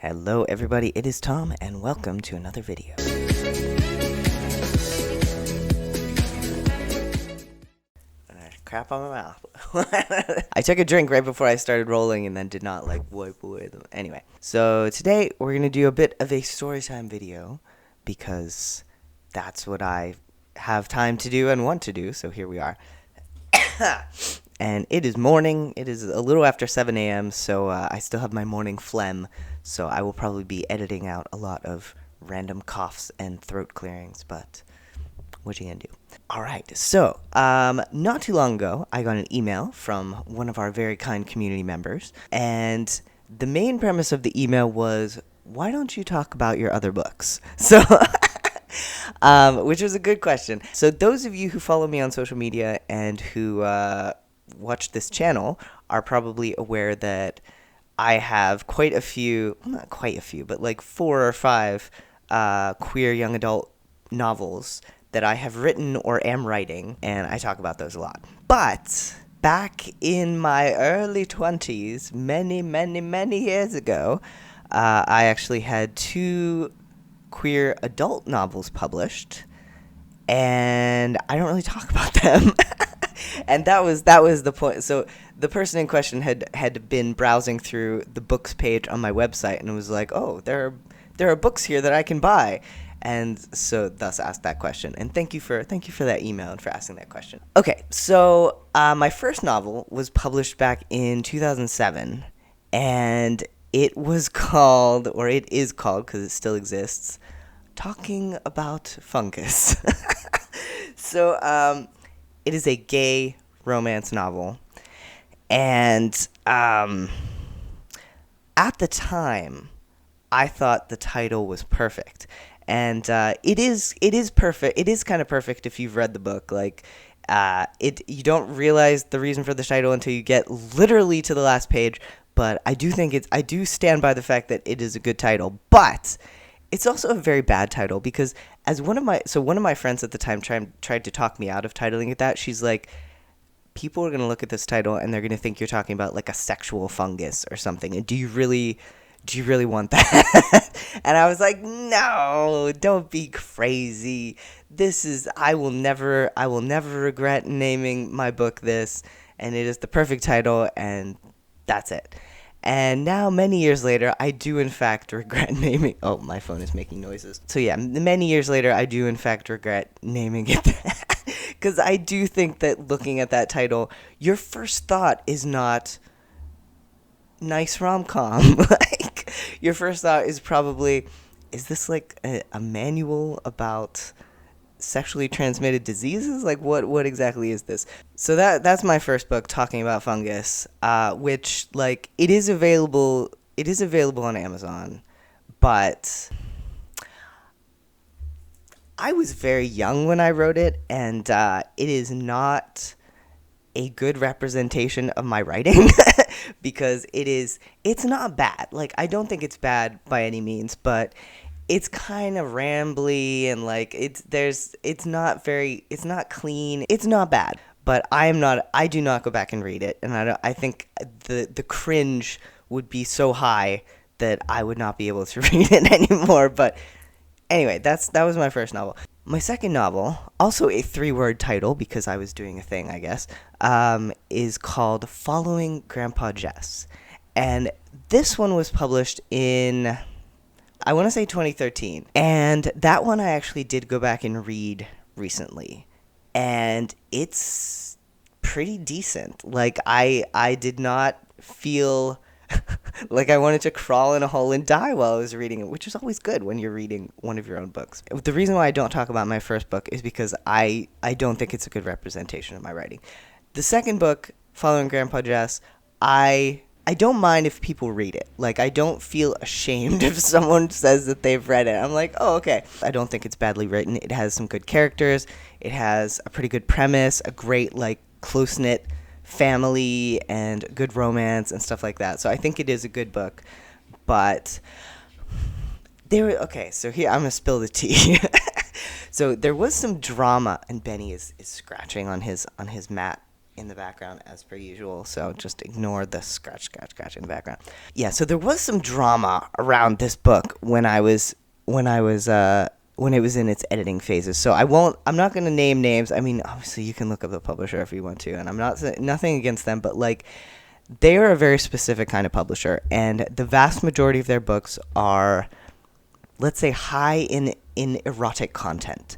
Hello everybody, it is Tom, and welcome to another video. Crap on my mouth. I took a drink right before I started rolling and then did not wipe away them. Anyway, so today we're going to do a bit of a storytime video because that's what I have time to do and want to do, so here we are. And it is morning. It is a little after 7 a.m., so I still have my morning phlegm, so I will probably be editing out a lot of random coughs and throat clearings, but what you gonna do? Alright, so, not too long ago, I got an email from one of our very kind community members, and the main premise of the email was, why don't you talk about your other books? So, which was a good question. So those of you who follow me on social media and who watch this channel are probably aware that I have quite a few, well, not quite a few, but like 4 or 5 queer young adult novels that I have written or am writing, and I talk about those a lot. But back in my early 20s, many years ago, I actually had 2 queer adult novels published, and I don't really talk about them. And that was the point. So the person in question had been browsing through the books page on my website and was like, "Oh, there are books here that I can buy." And so thus asked that question. And thank you for that email and for asking that question. Okay, so my first novel was published back in 2007, and it was called, or it is called because it still exists, Talking About Fungus. So it is a gay romance novel, and at the time, I thought the title was perfect. And it is perfect. It is kind of perfect if you've read the book. Like, you don't realize the reason for the title until you get literally to the last page. But I do stand by the fact that it is a good title. But it's also a very bad title because as one of my friends at the time tried to talk me out of titling it that. She's like, people are gonna look at this title and they're gonna think you're talking about like a sexual fungus or something. And do you really want that? And I was like, no, don't be crazy. I will never regret naming my book this, and it is the perfect title, and that's it. And now, many years later, I do in fact regret naming, oh, my phone is making noises. So yeah, many years later, I do in fact regret naming it that. Because I do think that looking at that title, your first thought is not nice rom-com. Like, your first thought is probably, is this like a manual about sexually transmitted diseases? Like, what exactly is this? So that's my first book, Talking About Fungus, which, like, it is available on Amazon, but I was very young when I wrote it, and it is not a good representation of my writing because it's not bad. Like, I don't think it's bad by any means, but it's kind of rambly and like it's not clean. It's not bad, but I do not go back and read it, and I think the cringe would be so high that I would not be able to read it anymore. But anyway, that was my first novel. My second novel, also a 3-word title because I was doing a thing, I guess, is called Following Grandpa Jess. And this one was published in, I want to say 2013. And that one I actually did go back and read recently. And it's pretty decent. Like, I did not feel like I wanted to crawl in a hole and die while I was reading it, which is always good when you're reading one of your own books. The reason why I don't talk about my first book is because I don't think it's a good representation of my writing. The second book, Following Grandpa Jess, I don't mind if people read it. Like, I don't feel ashamed if someone says that they've read it. I'm like, oh, okay. I don't think it's badly written. It has some good characters. It has a pretty good premise, a great, like, close-knit family and good romance and stuff like that. So I think it is a good book. But so here I'm gonna spill the tea. So there was some drama, and Benny is scratching on his mat in the background as per usual, so just ignore the scratch, scratch, scratch in the background. Yeah, so there was some drama around this book when I was when it was in its editing phases. So I'm not going to name names. I mean, obviously you can look up the publisher if you want to, and I'm not nothing against them, but like they are a very specific kind of publisher, and the vast majority of their books are, let's say, high in erotic content.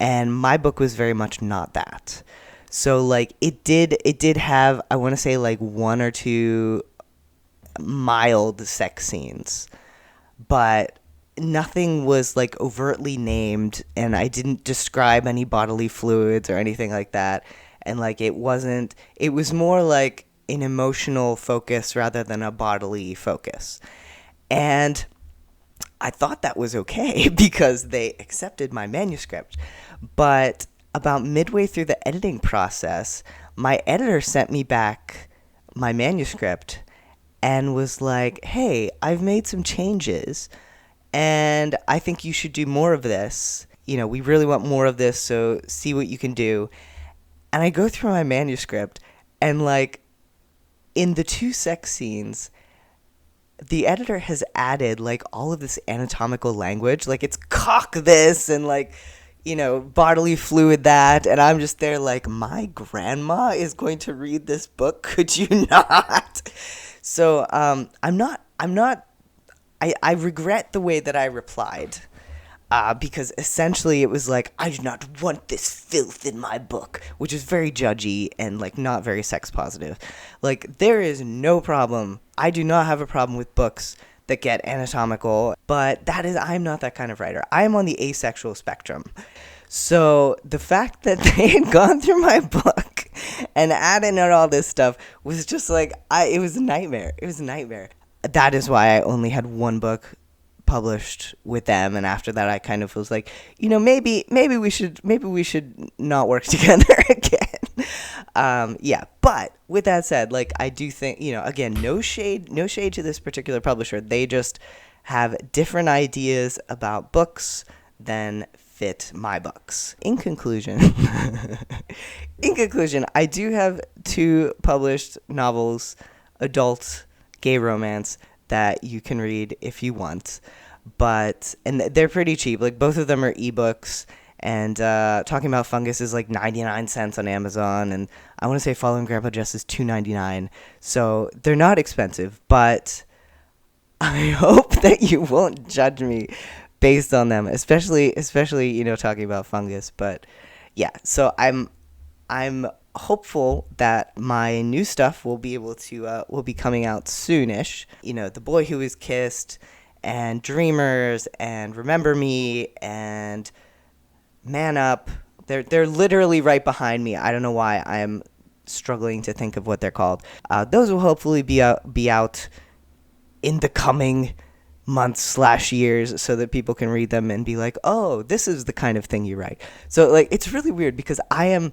And my book was very much not that. So like it did have, I want to say, like one or two mild sex scenes, but nothing was like overtly named, and I didn't describe any bodily fluids or anything like that. And like it was more like an emotional focus rather than a bodily focus. And I thought that was okay because they accepted my manuscript. But about midway through the editing process, my editor sent me back my manuscript and was like, "Hey, I've made some changes and I think you should do more of this. You know, we really want more of this, so see what you can do." And I go through my manuscript, and like in the two sex scenes, the editor has added like all of this anatomical language, like it's cock this and like, you know, bodily fluid that, and I'm just there like, my grandma is going to read this book, could you not? So I regret the way that I replied, because essentially it was like, I do not want this filth in my book, which is very judgy and like not very sex positive. Like, there is no problem. I do not have a problem with books that get anatomical, but I'm not that kind of writer. I am on the asexual spectrum. So the fact that they had gone through my book and added in all this stuff was just like, it was a nightmare. It was a nightmare. That is why I only had one book published with them, and after that I kind of was like, you know, maybe we should not work together again. Yeah, but with that said, like, I do think, you know, again, no shade to this particular publisher. They just have different ideas about books than fit my books. In conclusion, I do have 2 published novels, adult gay romance, that you can read if you want, and they're pretty cheap. Like, both of them are ebooks, and Talking About Fungus is like 99 cents on Amazon, and I want to say Following Grandpa Jess is $2.99, so they're not expensive, but I hope that you won't judge me based on them, especially, you know, Talking About Fungus. But yeah, so I'm hopeful that my new stuff will be coming out soonish. You know, The Boy Who Was Kissed, and Dreamers, and Remember Me, and Man Up. They're literally right behind me. I don't know why I'm struggling to think of what they're called. Those will hopefully be out in the coming months/years, so that people can read them and be like, oh, this is the kind of thing you write. So like, it's really weird because I am,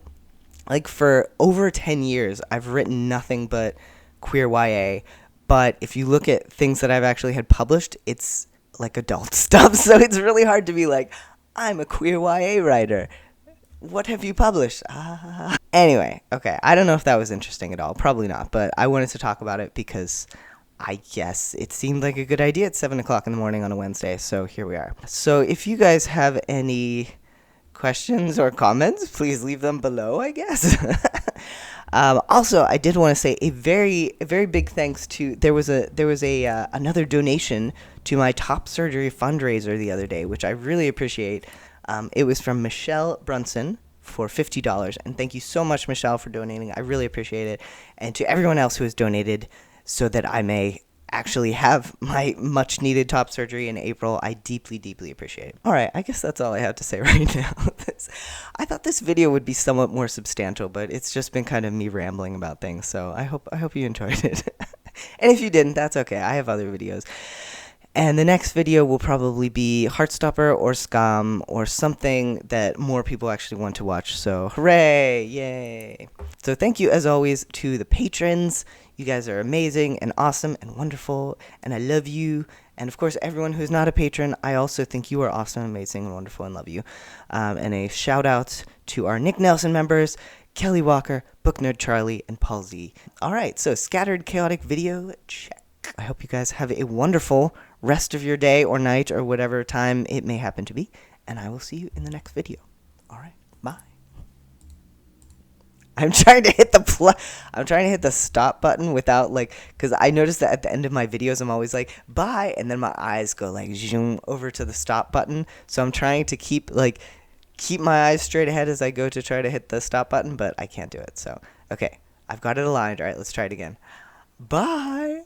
like, for over 10 years, I've written nothing but queer YA. But if you look at things that I've actually had published, it's like adult stuff. So it's really hard to be like, I'm a queer YA writer. What have you published? Anyway, okay. I don't know if that was interesting at all. Probably not. But I wanted to talk about it because I guess it seemed like a good idea at 7 o'clock in the morning on a Wednesday. So here we are. So if you guys have any questions or comments, please leave them below, I guess. Also, I did want to say a very big thanks to, there was another donation to my top surgery fundraiser the other day, which I really appreciate. It was from Michelle Brunson for $50, and thank you so much, Michelle, for donating. I really appreciate it. And to everyone else who has donated so that I may actually have my much needed top surgery in April, I deeply appreciate it. All right, I guess that's all I have to say right now. I thought this video would be somewhat more substantial, but it's just been kind of me rambling about things, so I hope you enjoyed it. And if you didn't, that's okay. I have other videos. And the next video will probably be Heartstopper or Scum or something that more people actually want to watch. So hooray, yay. So thank you as always to the patrons. You guys are amazing and awesome and wonderful, and I love you. And of course, everyone who's not a patron, I also think you are awesome, amazing, and wonderful, and love you. And a shout out to our Nick Nelson members, Kelly Walker, Book Nerd Charlie, and Paul Z. Alright, so scattered chaotic video, check. I hope you guys have a wonderful rest of your day or night or whatever time it may happen to be, and I will see you in the next video. Alright, bye. I'm trying to hit the stop button without because I noticed that at the end of my videos I'm always like bye, and then my eyes go zoom over to the stop button. So I'm trying to keep my eyes straight ahead as I go to try to hit the stop button, but I can't do it. So okay, I've got it aligned. All right, let's try it again. Bye.